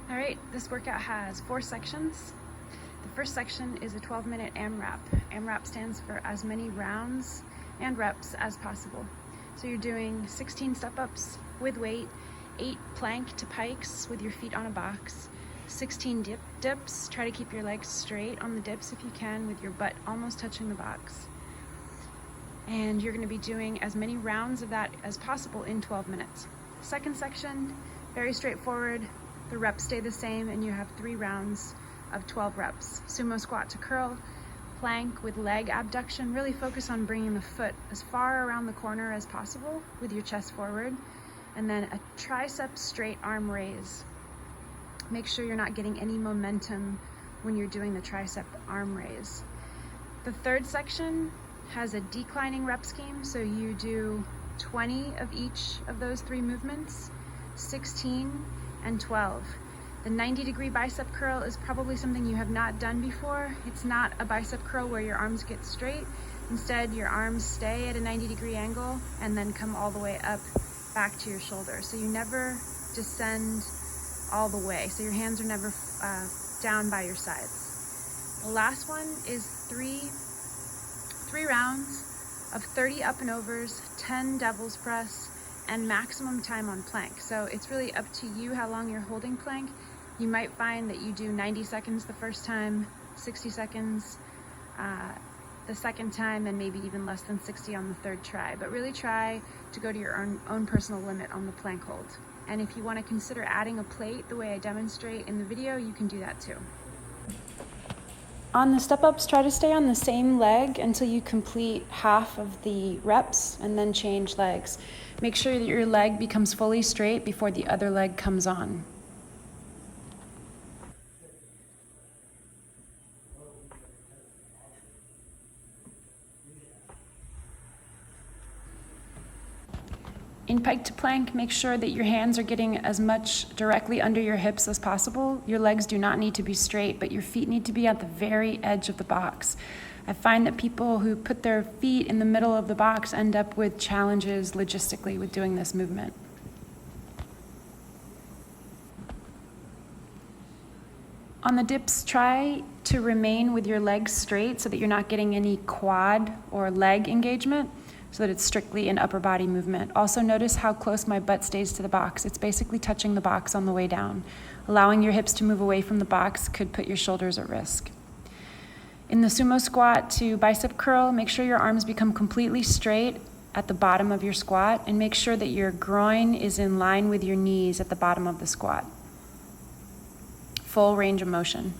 All right, this workout has 4 sections. The first section is a 12-minute AMRAP. AMRAP stands for as many rounds and reps as possible. So you're doing 16 step-ups with weight, 8 plank to pikes with your feet on a box, 16 dips. Try to keep your legs straight on the dips if you can, with your butt almost touching the box. And you're going to be doing as many rounds of that as possible in 12 minutes. Second section, very straightforward. The reps stay the same and you have 3 rounds of 12 reps. Sumo squat to curl, plank with leg abduction. Really focus on bringing the foot as far around the corner as possible with your chest forward. And then a tricep straight arm raise. Make sure you're not getting any momentum when you're doing the tricep arm raise. The third section has a declining rep scheme, so you do 20 of each of those 3 movements, 16 and 12. The 90-degree bicep curl is probably something you have not done before. It's not a bicep curl where your arms get straight. Instead, your arms stay at a 90-degree angle and then come all the way up back to your shoulder. So you never descend all the way. So your hands are never down by your sides. The last one is three rounds of 30 up and overs, 10 devil's press, and maximum time on plank. So it's really up to you how long you're holding plank. You might find that you do 90 seconds the first time, 60 seconds the second time, and maybe even less than 60 on the third try. But really try to go to your own personal limit on the plank hold. And if you want to consider adding a plate the way I demonstrate in the video, you can do that too. On the step-ups, try to stay on the same leg until you complete half of the reps and then change legs. Make sure that your leg becomes fully straight before the other leg comes on. In pike to plank, make sure that your hands are getting as much directly under your hips as possible. Your legs do not need to be straight, but your feet need to be at the very edge of the box. I find that people who put their feet in the middle of the box end up with challenges logistically with doing this movement. On the dips, try to remain with your legs straight so that you're not getting any quad or leg engagement, so that it's strictly an upper body movement. Also notice how close my butt stays to the box. It's basically touching the box on the way down. Allowing your hips to move away from the box could put your shoulders at risk. In the sumo squat to bicep curl, make sure your arms become completely straight at the bottom of your squat, and make sure that your groin is in line with your knees at the bottom of the squat. Full range of motion.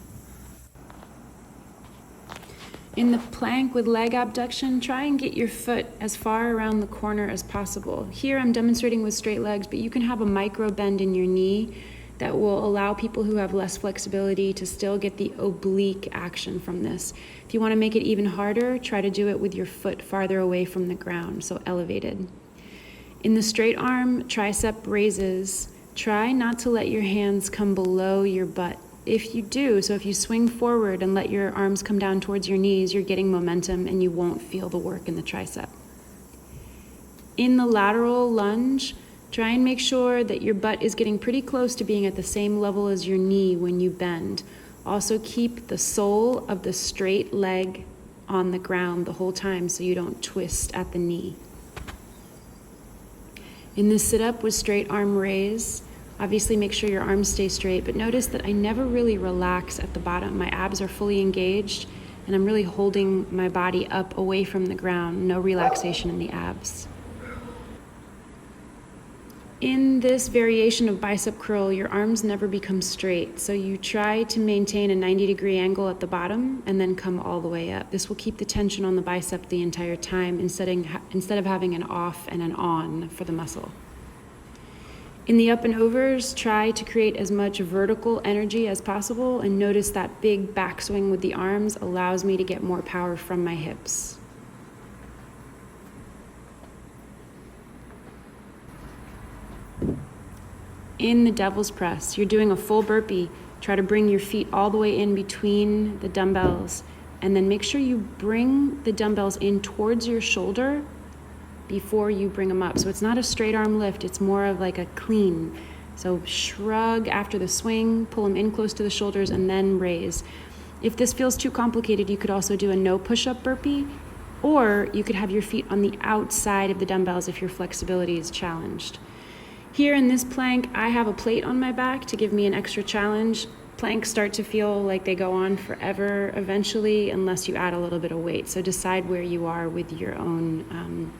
In the plank with leg abduction, try and get your foot as far around the corner as possible. Here I'm demonstrating with straight legs, but you can have a micro bend in your knee that will allow people who have less flexibility to still get the oblique action from this. If you want to make it even harder, try to do it with your foot farther away from the ground, so elevated. In the straight arm tricep raises, try not to let your hands come below your butt. If you do, so if you swing forward and let your arms come down towards your knees, you're getting momentum and you won't feel the work in the tricep. In the lateral lunge, try and make sure that your butt is getting pretty close to being at the same level as your knee when you bend. Also keep the sole of the straight leg on the ground the whole time so you don't twist at the knee. In the sit-up with straight arm raise, obviously make sure your arms stay straight, but notice that I never really relax at the bottom. My abs are fully engaged and I'm really holding my body up away from the ground. No relaxation in the abs. In this variation of bicep curl, your arms never become straight, so you try to maintain a 90-degree angle at the bottom and then come all the way up. This will keep the tension on the bicep the entire time instead of having an off and an on for the muscle. In the up and overs, try to create as much vertical energy as possible, and notice that big backswing with the arms allows me to get more power from my hips. In the devil's press, you're doing a full burpee. Try to bring your feet all the way in between the dumbbells, and then make sure you bring the dumbbells in towards your shoulder before you bring them up. So it's not a straight arm lift, it's more of like a clean. So shrug after the swing, pull them in close to the shoulders, and then raise. If this feels too complicated, you could also do a no push-up burpee, or you could have your feet on the outside of the dumbbells if your flexibility is challenged. Here in this plank, I have a plate on my back to give me an extra challenge. Planks start to feel like they go on forever eventually, unless you add a little bit of weight. So decide where you are with your own